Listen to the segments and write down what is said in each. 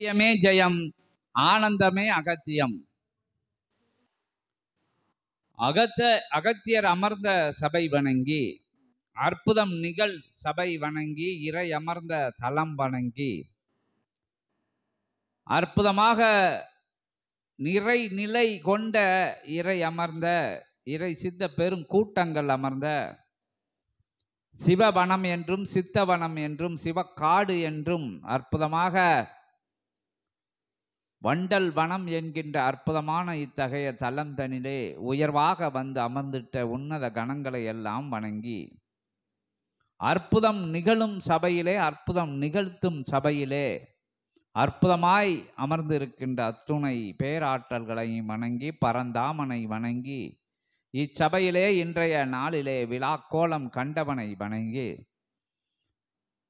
அகத்தியமே ஜெயம், ஆனந்தமே அகத்தியம். அகத்தியர் அமர்ந்த சபை வணங்கி, அற்புதம் நிகழ் சபை வணங்கி, இறை அமர்ந்த தலம் வணங்கி, அற்புதமாக நிறை நிலை கொண்ட இறை அமர்ந்த இறை சித்த பெரும் கூட்டங்கள் அமர்ந்த சிவவனம் என்றும் சித்தவனம் என்றும் சிவக்காடு என்றும் அற்புதமாக வண்டல் வனம் என்கின்ற அற்புதமான இத்தகைய தலந்தனிலே உயர்வாக வந்து அமர்ந்திட்ட உன்னத கணங்களை எல்லாம் வணங்கி, அற்புதம் நிகழும் சபையிலே அற்புதம் நிகழ்த்தும் சபையிலே அற்புதமாய் அமர்ந்திருக்கின்ற அத்துணை பேராற்றல்களை வணங்கி, பரந்தாமனை வணங்கி, இச்சபையிலே இன்றைய நாளிலே விழாக்கோலம் கண்டவனை வணங்கி,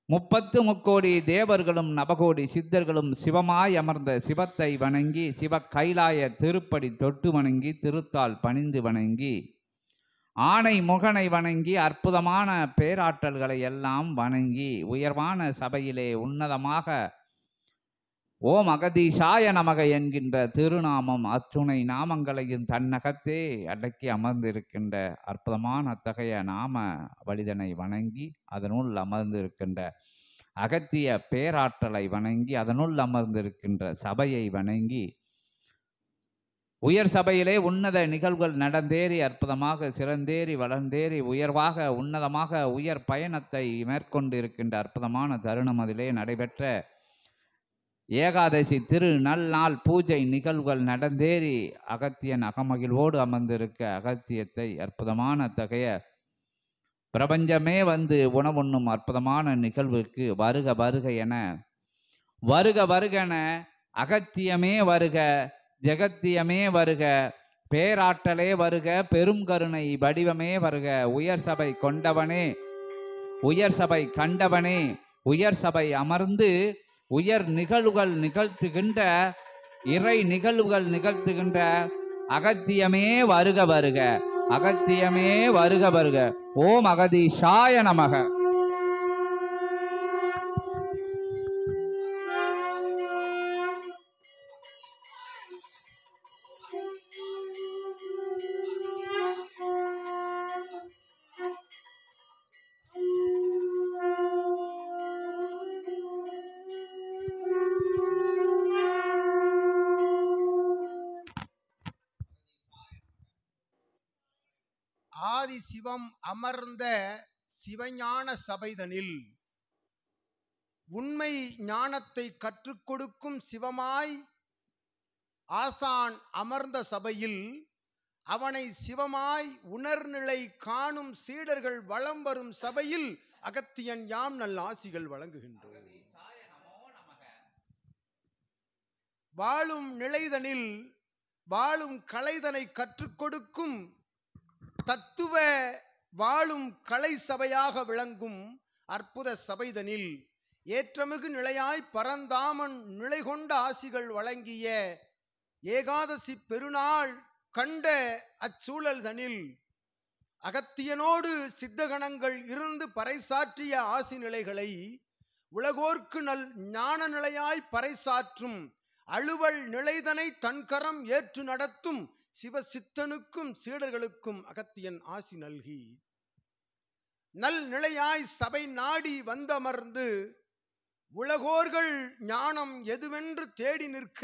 30 தேவர்களும் நவகோடி சித்தர்களும் சிவமாய் அமர்ந்த சிவத்தை வணங்கி, சிவ கைலாய திருப்படி தொட்டு வணங்கி, திருத்தால் பணிந்து வணங்கி, ஆனை முகனை வணங்கி, அற்புதமான பேராற்றல்களை எல்லாம் வணங்கி, உயர்வான சபையிலே உன்னதமாக ஓம் அகதீஷாய நமக என்கின்ற திருநாமம் அத்துணை நாமங்களையும் தன்னகத்தே அடக்கி அமர்ந்திருக்கின்ற அற்புதமான அத்தகைய நாம வலிதனை வணங்கி, அதனுள் அமர்ந்திருக்கின்ற அகத்திய பேராற்றலை வணங்கி, அதனுள் அமர்ந்திருக்கின்ற சபையை வணங்கி, உயர் சபையிலே உன்னத நிகழ்வுகள் நடந்தேறி அற்புதமாக சிறந்தேறி வளர்ந்தேறி உயர்வாக உன்னதமாக உயர் பயணத்தை மேற்கொண்டிருக்கின்ற அற்புதமான தருணம் அதிலே நடைபெற்ற ஏகாதசி திரு நல்நாள் பூஜை நிகழ்வுகள் நடந்தேறி அகத்தியன் அகமகிழ்வோடு அமர்ந்திருக்க அகத்தியத்தை அற்புதமான அத்தகைய பிரபஞ்சமே வந்து உணவுண்ணும் அற்புதமான நிகழ்வுக்கு வருக வருக என வருக வருகென அகத்தியமே வருக, ஜெகத்தியமே வருக, பேராற்றலே வருக, பெரும் கருணை வடிவமே வருக, உயர் சபை கொண்டவனே, உயர் சபை கண்டவனே, உயர் சபை அமர்ந்து உயர் நிகழ்வுகள் நிகழ்த்துகின்ற இறை நிகழ்வுகள் நிகழ்த்துகின்ற அகத்தியமே வருக வருக, அகத்தியமே வருக வருக. ஓம் அகதீஷாய நமக. ஆதி சிவம் அமர்ந்த சிவஞான சபைதனில் உண்மை ஞானத்தை கற்றுக் கொடுக்கும் சிவமாய் ஆசான் அமர்ந்த சபையில் அவனை சிவமாய் உணர்நிலை காணும் சீடர்கள் வலம் வரும் சபையில் அகத்தியன் யாம் நல் ஆசிகள் வழங்குகின்றோம். வாழும் நிலைதனில் வாழும் கலைதனை கற்றுக் கொடுக்கும் தத்துவ வாழும் கலை சபையாக விளங்கும் அற்புத சபைதனில் ஏற்றமிகு நிலையாய் பரந்தாமன் நிலை கொண்ட ஆசிகள் வழங்கிய ஏகாதசி பெருநாள் கண்ட அச்சூழல் தனில் அகத்தியனோடு சித்தகணங்கள் இருந்து பறைசாற்றிய ஆசி நிலைகளை உலகோர்க்கு நல் ஞான நிலையாய் பறைசாற்றும் அலுவல் நிலைதனை தன்கரம் ஏற்று நடத்தும் சிவசித்தனுக்கும் சீடர்களுக்கும் அகத்தியன் ஆசி நல்கி நல் நிலையாய் சபை நாடி வந்தமர்ந்து உலகோர்கள் ஞானம் எதுவென்று தேடி நிற்க,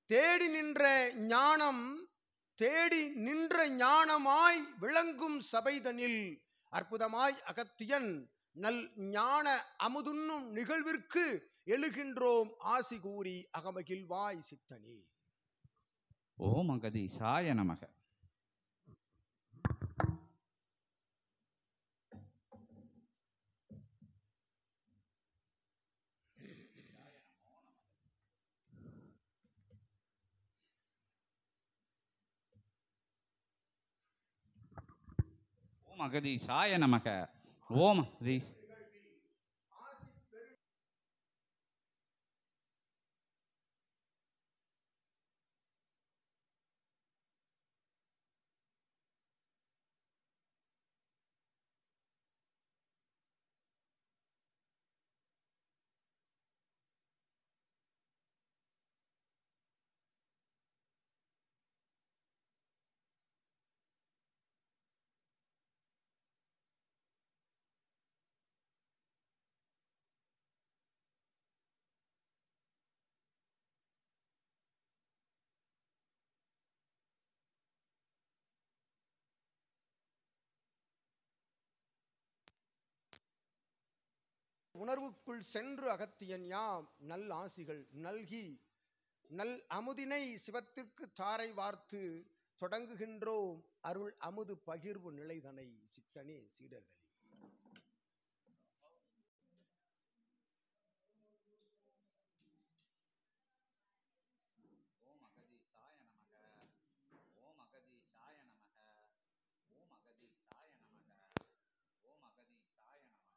தேடி நின்ற ஞானம் தேடி நின்ற ஞானமாய் விளங்கும் சபைதனில் அற்புதமாய் அகத்தியன் நல் ஞான அமுதுண்ணும் நிகழ்விற்கு எழுகின்றோம் ஆசி கூறி அகமகிழ்வாய் சித்தனே. ஓம் அகதீஷாய நமக. ஓம் அகதீஷாய நமக. ஓம் அகதீஷ். உணர்வுக்குள் சென்று அகத்தியன் யாம் நல் ஆசிகள் நல்கி நல் அமுதினை சிவத்திற்கு தாரை வார்த்து தொடங்குகின்றோம் அருள் அமுது பகிர்வு நிலைதனை சித்தனே சீடர்களே. ஓம் அகதீசாய நமக, ஓம் அகதீசாய நமக, ஓம் அகதீசாய நமக, ஓம் அகதீசாய நமக.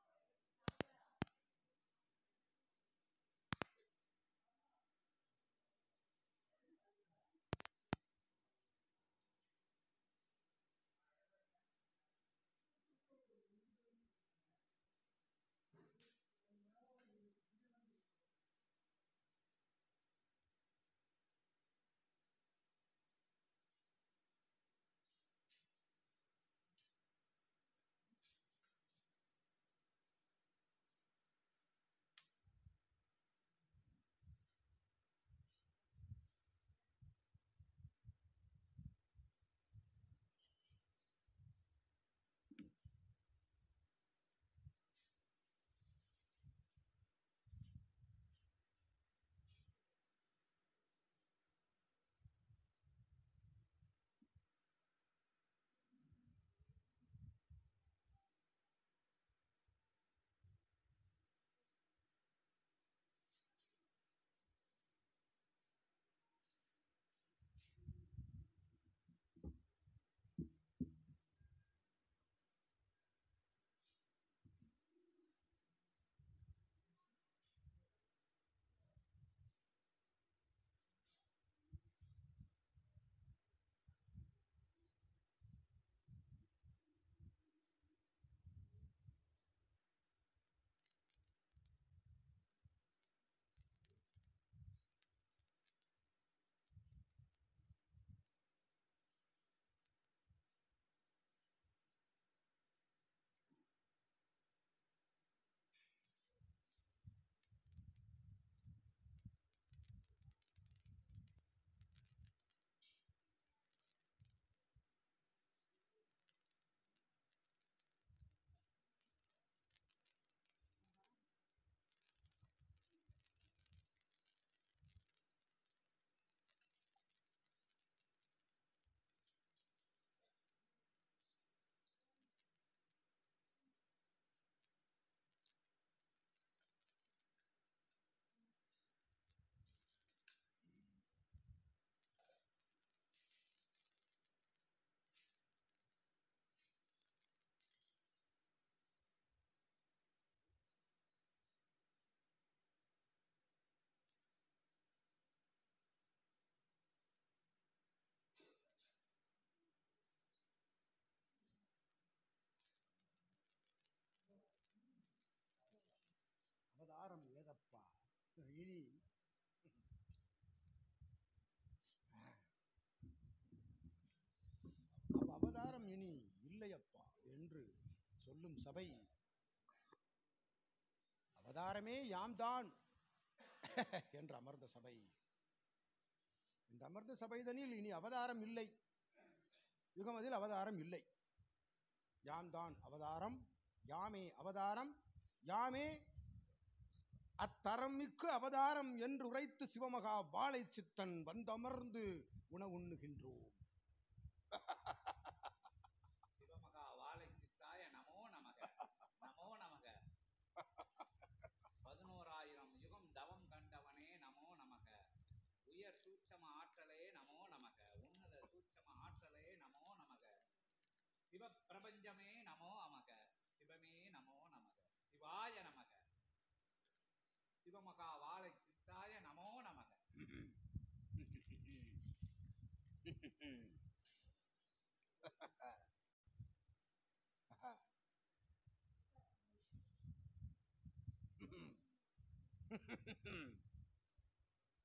அவதாரம் ஏதப்பா இனி அவதாரம் இனி இல்லையப்பா என்று சொல்லும் சபை அவதாரமே யாம் தான் என்று அமர்ந்த சபை. இந்த அமர்ந்த சபைதனில் இனி அவதாரம் இல்லை, யுகமதில் அவதாரம் இல்லை. யாம் தான் அவதாரம், யாமே அவதாரம், யாமே அத்தரம் மிக்க அவதாரம் என்று உரைத்து சிவமகா வாழை சித்தன் வந்தமர்ந்து உணவுண்ணுகின்றோம். சிவமகா வாழை சித்தாய நமோ நமக, நமோ நமக. 11,000 யுகம் தவம் கண்டவனே நமோ நமக. உயர் சூட்சம ஆற்றலே நமோ நமக, உன்னத சூட்சம ஆற்றலே நமோ நமக. சிவ பிரபஞ்சமே நமோ நமக, சிவமே நமோ நமக, சிவாய நமக. சிவமகா வாழை சித்தாய நமோ நமக.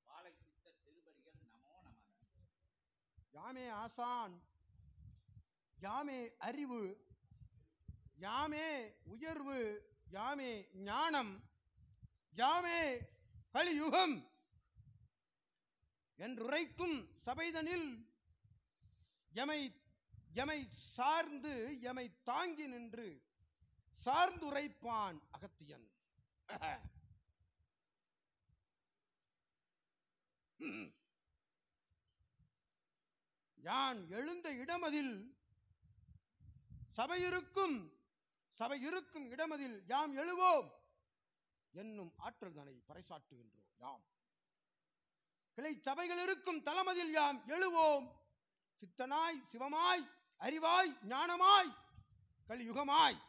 வாழை சித்த திருப்படிகள் நமோ நமக. யாமே ஆசான், யாமே அறிவு, யாமே உயர்வு, யாமே ஞானம், யாமே கலியுகம் என்றுரைக்கும் சபைதனில் எமை சார்ந்து எமை தாங்கி நின்று சார்ந்துரைப்பான் அகத்தியன். யான் எழுந்த இடமதில் சபை இருக்கும் இடமதில் யாம் எழுவோம் என்னும் ஆற்றல் தனை பறைசாற்றுகின்றோம். யாம் கிளை சபைகள் இருக்கும் தலமதில் யாம் எழுவோம் சித்தனாய் சிவமாய் அறிவாய் ஞானமாய் கலியுகமாய்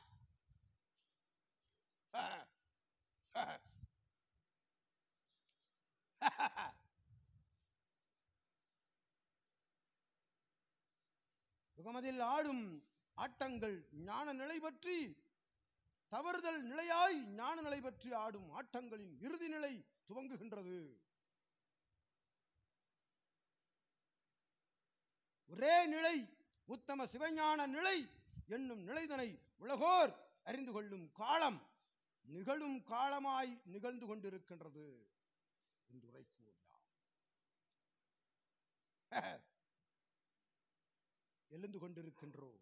யுகமதில் ஆடும் ஆட்டங்கள் ஞான நிலை பற்றி தவறுதல் நிலையாய் ஞான நிலை பற்றி ஆடும் ஆட்டங்களின் இறுதி நிலை துவங்குகின்றது. ஒரே நிலை உத்தம சிவஞான நிலை என்னும் நிலைதனை உலகோர் அறிந்து கொள்ளும் காலம் நிகழும் காலமாய் நிகழ்ந்து கொண்டிருக்கின்றது என்று உரைப்போம். எழுந்து கொண்டிருக்கின்றோம்,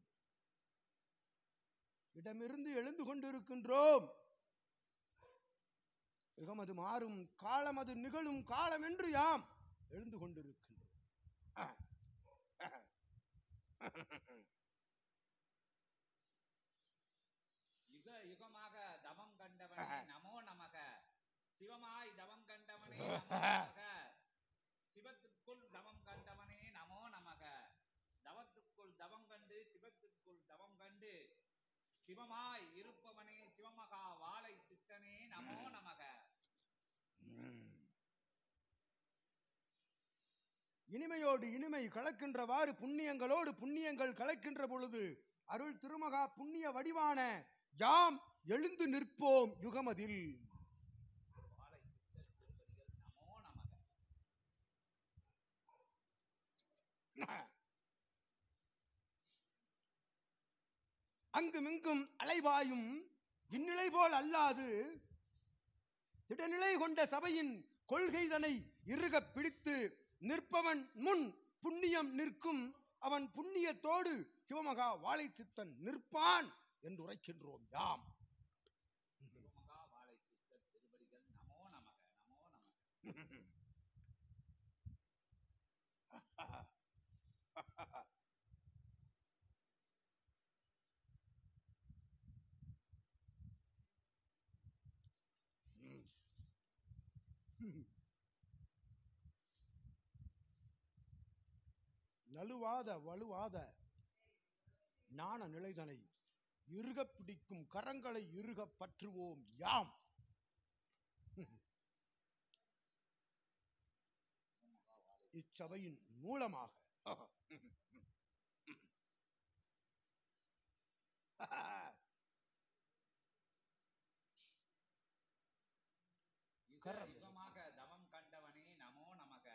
இடமிருந்து எழுந்து கொண்டிருக்கின்றோம். யுகமது மாறும் காலம் அது நிகழும் காலம் என்று யாம் எழுந்து கொண்டிருக்கின்றோம். யுக யுகமாக தவம் கண்டவனே நமோ நமக, சிவமாய் தவம் கண்டவனே நமோ நமக, சிவத்துக்குள் தவம் கண்டவனே நமோ நமக, தவத்துக்குள் தவம் கண்டு சிவத்துக்குள் தவம் கண்டு சிவமாய் இருப்பவனே சிவமகா வாழை சித்தனே நமோ நமக. இனிமையோடு இனிமை கலக்கின்றவாறு புண்ணியங்களோடு புண்ணியங்கள் கலக்கின்ற பொழுது அருள் திருமகா புண்ணிய வடிவான யாம் எழுந்து நிற்போம் யுகமதில். அங்குமிங்கும் அலைவாயும் இந்நிலை போல் அல்லாது திடநிலை கொண்ட சபையின் கொள்கைதனை இறுக பிடித்து நிற்பவன் முன் புண்ணியம் நிற்கும். அவன் புண்ணியத்தோடு சிவமகா வாழை சித்தன் நிற்பான் என்று உரைக்கின்றோம். யாம் சிவமகா வாழை சித்தர் திருவடிகள் நமோ நமக நமோ நமக. நலுவாத வலுவாத ஞான நிலைதனை இறுக பிடிக்கும் கரங்களை இறுக பற்றுவோம். யாம் இச்சபையின் மூலமாக யுகமாக தவம் கண்டவனே நமோ நமக,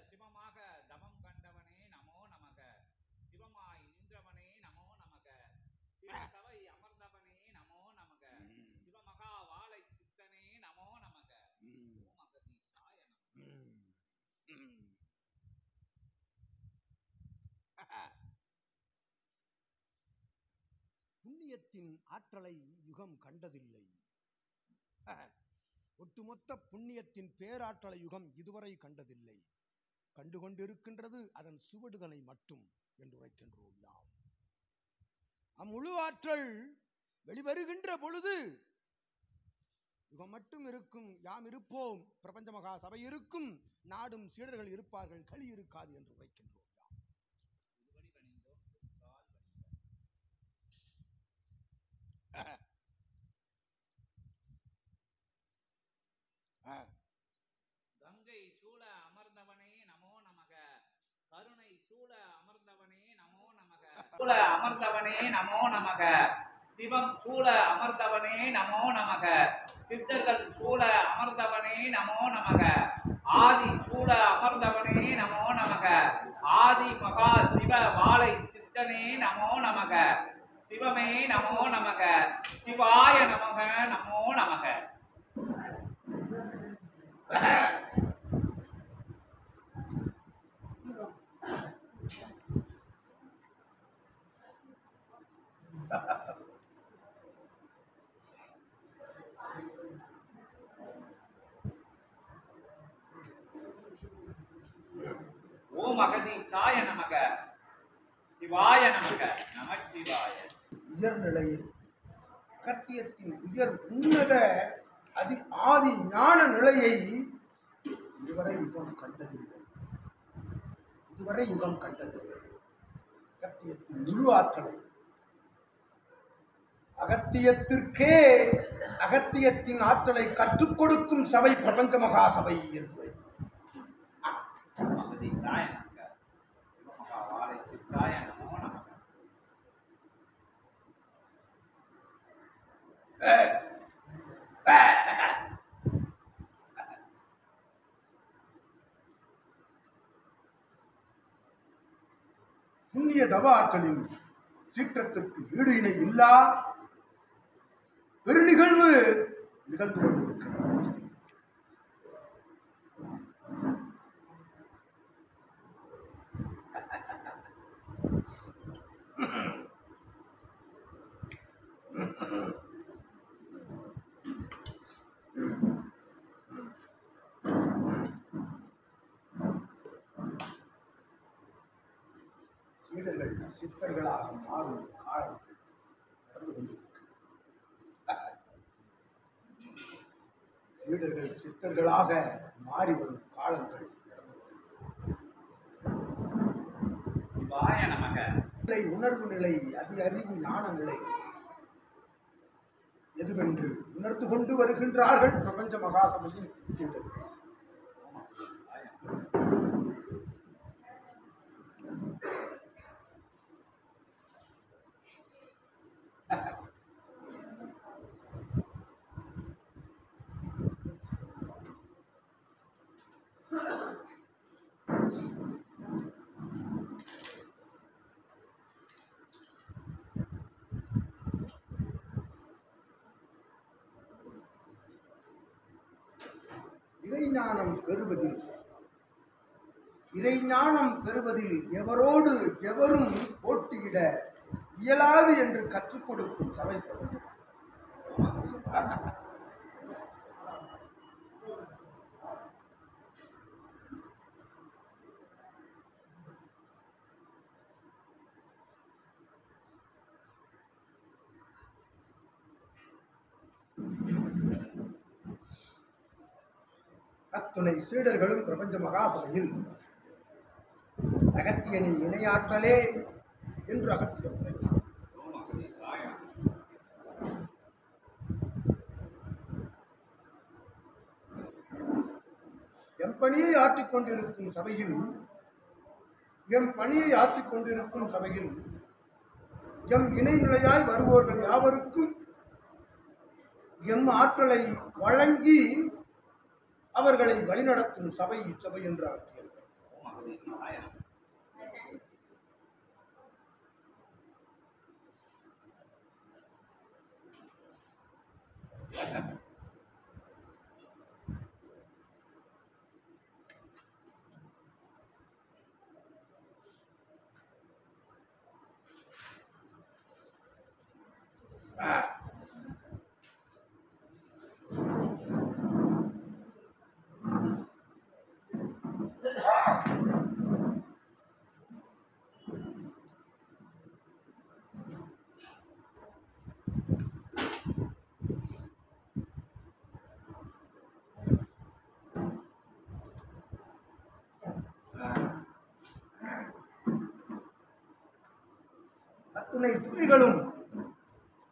சிவமாக தவம் கண்டவனே நமோ நமக, சிவமாய் நின்றவனே நமோ நமக, சிவசபை அமர்ந்தவனே நமோ நமக, சிவமகா வாழை சித்தனே நமோ நமக. ஓம் அகதீஷாய நமக. புண்ணியத்தின் ஆற்றலை யுகம் கண்டதில்லை. ஒட்டுமொத்த புண்ணியத்தின் பேராற்றலை யுகம் இதுவரை கண்டதில்லை. கண்டுகொண்டிருக்கின்றது அதன் சுவடுதனை மட்டும் என்று உரைக்கின்றோம். யாம் அம்முழு ஆற்றல் வெளிவருகின்ற பொழுது யுகம் மட்டும் இருக்கும். யாம் இருப்போம், பிரபஞ்ச மகா சபை இருக்கும், நாடும் சீடர்கள் இருப்பார்கள், களி இருக்காது என்று உரைக்கின்றோம். கங்கை சூழ அமர்ந்தவனே நமோ நமக, கருணை சூழ அமர்ந்தவனே நமோ நமக, சூழ அமர்ந்தவனே நமோ நமக, சிவம் சூழ அமர்ந்தவனே நமோ நமக, சித்தர்கள் சூழ அமர்ந்தவனே நமோ நமக, ஆதி சூழ அமர்ந்தவனே நமோ நமக, ஆதி மகா சிவ வாழை சித்தனே நமோ நமக, சிவமே நமோ நமக, சிவாய நமக நமோ நமக. ஓம் அகதீசாய நமக. சிவாய நமக. நமச்சிவாய. உயர்நிலையில் அகத்தியத்தின் உயர் உன்னத ஆதி ஞான நிலையை இதுவரை யுகம் கண்டதில்லை. அகத்தியத்தின் முழு ஆற்றலை அகத்தியத்தின் ஆற்றலை கற்றுக் கொடுக்கும் சபை பிரபஞ்ச மகா சபை என்று புண்ணிய தவ ஆற்றலின் சீற்றத்திற்கு ஈடு இணை இல்லா பெரு நிகழ்வு நிகழ்ந்து கொண்டிருக்கிறது. சீடர்கள் சித்தர்களாக மாறும் காலம் நடந்து கொண்டிருக்கிறது. சீடர்கள் சித்தர்களாக மாறி வரும் காலங்கள் நிலை, உணர்வு நிலை, அறிவு ஞான நிலை எதுவென்று உணர்ந்து கொண்டு வருகின்றார்கள் பிரபஞ்ச மகாசபையின் சீடர்கள். இறைஞானம் பெறுவதில் எவரோடு எவரும் போட்டியிட இயலாது என்று கற்றுக் கொடுக்கும் சபை பிரபஞ்சம். அத்துணை சீடர்களும் பிரபஞ்ச மகாசபையில் அகத்தியனின் இணையாற்றலே என்று அகத்தியம் எம் பணியை ஆற்றிக் கொண்டிருக்கும் சபையில் எம் இணைநிலையாய் வருவோர்கள் யாவருக்கும் எம் ஆற்றலை வழங்கி அவர்களை வழிநடத்தும் சபை இச்சபை என்று அகத்தியம். அத்துணை சுவைகளும்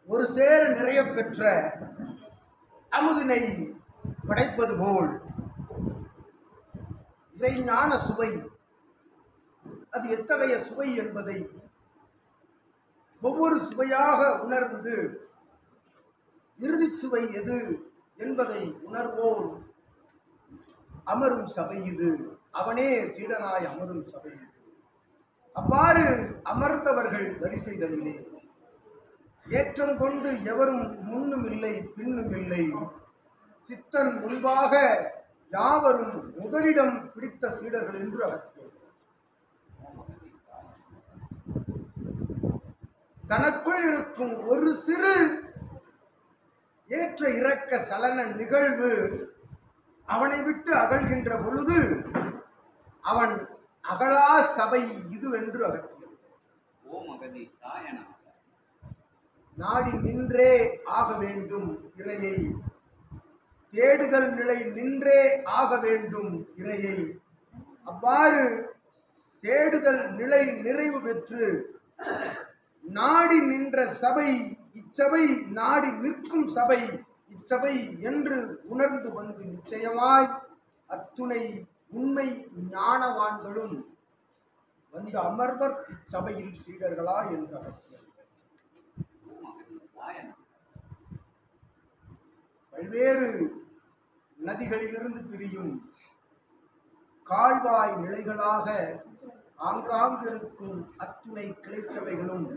ஒரு சேர நிறைய பெற்ற அமுதினை படைப்பது போல் இறைஞான சுவை அது எத்தகைய சுவை என்பதை ஒவ்வொரு சுவையாக உணர்ந்து இறுதி சுவை எது என்பதை உணர்வோம். அமரும் சபை இது, அவனே சீடனாய் அமரும் சபை இது. அவ்வாறு அமர்ந்தவர்கள் வரிசைதலிலே ஏற்றம் கொண்டு எவரும் முன்னும் இல்லை பின்னும் இல்லை. சித்தன் முன்பாக யாவரும் முதலிடம் பிடித்த சீடர்கள் என்று அழைக்கிறோம். தனக்குள் இருக்கும் ஒரு சிறு ஏற்ற இறக்க சலன நிகழ்வு அவனை விட்டு அகழ்கின்ற பொழுது அவன் அகலா சபை இதுவென்று அகத்தியன். ஓம் அகதீசாய நமக. நாடி நின்றே ஆக வேண்டும் இறையை, தேடுதல் நிலை நின்றே ஆக வேண்டும் இறையை. அவ்வாறு தேடுதல் நிலை நிறைவு பெற்று நாடி நின்ற சபை இச்சபை, நாடி நிற்கும் சபை இச்சபை என்று உணர்ந்து வந்து நிச்சயமாய் அத்துணை உண்மை ஞானவான்களும் வந்து அமர்வர் இச்சபையில் சீடர்களா என்று பல்வேறு நதிகளிலிருந்து பிரியும் கால்வாய் நிலைகளாக ஆங்காங்கு இருக்கும் அத்துணை கிளைச்சபைகளும்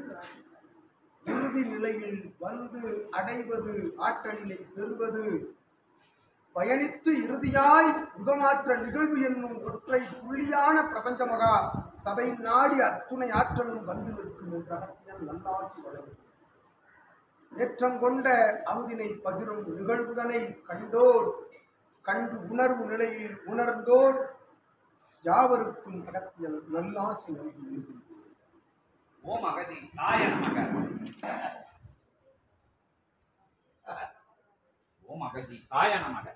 இறுதி நிலையில் வந்து அடைவது, ஆற்றலினை பெறுவது, பயணித்து இறுதியாய் யுகமாற்ற நிகழ்வு என்னும் ஒற்றை புள்ளியான பிரபஞ்ச மகா சபை நாடி அத்துணை ஆற்றலும் வந்து நிற்கும் என்ற அகத்தியன் நல்லாசி வழங்கும். ஏற்றம் கொண்ட அமுதினை பகிரும் நிகழ்வுதனை கண்டோர் கண்டு உணர்வு நிலையில் உணர்ந்தோர் யாவருக்கும் அகத்தியன் நல்லாசி வழங்கும். ஓம் அகதீசாய நமக. ஓம் அகதீசாய நமக.